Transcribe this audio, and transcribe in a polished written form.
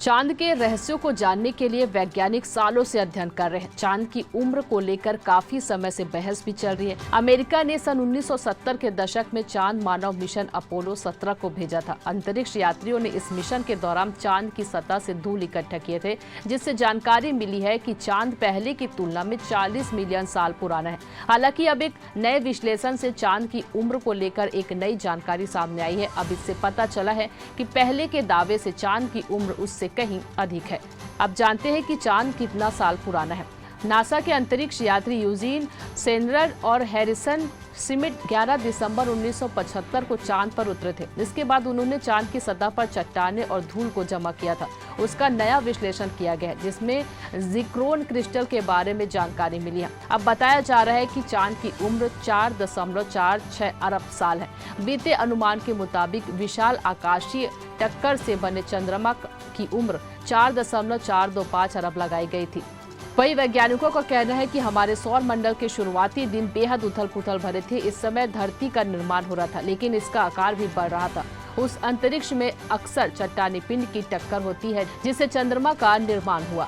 चांद के रहस्यों को जानने के लिए वैज्ञानिक सालों से अध्ययन कर रहे हैं। चांद की उम्र को लेकर काफी समय से बहस भी चल रही है। अमेरिका ने सन 1970 के दशक में चांद मानव मिशन अपोलो 17 को भेजा था। अंतरिक्ष यात्रियों ने इस मिशन के दौरान चांद की सतह से धूल इकट्ठा किए थे, जिससे जानकारी मिली है कि चांद पहले की तुलना में 40 मिलियन साल पुराना है। हालांकि अब एक नए विश्लेषण से चांद की उम्र को लेकर एक नई जानकारी सामने आई है। अब इससे पता चला है कि पहले के दावे से चांद की उम्र उससे कहीं अधिक है। अब जानते हैं कि चांद कितना साल पुराना है। नासा के अंतरिक्ष यात्री यूजीन सेनरर और हैरिसन स्मिथ 11 दिसंबर 1975 को चांद पर उतरे थे। इसके बाद उन्होंने चांद की सतह पर चट्टानें और धूल को जमा किया था। उसका नया विश्लेषण किया गया, जिसमें जिक्रोन क्रिस्टल के बारे में जानकारी मिली है। अब बताया जा रहा है कि चांद की उम्र 4.46 अरब साल है। बीते अनुमान के मुताबिक विशाल आकाशीय टक्कर से बने चंद्रमा की उम्र 4.425 अरब लगाई गई थी। वही वैज्ञानिकों का कहना है कि हमारे सौर मंडल के शुरुआती दिन बेहद उथल-पुथल भरे थे। इस समय धरती का निर्माण हो रहा था, लेकिन इसका आकार भी बढ़ रहा था। उस अंतरिक्ष में अक्सर चट्टानी पिंड की टक्कर होती है, जिससे चंद्रमा का निर्माण हुआ।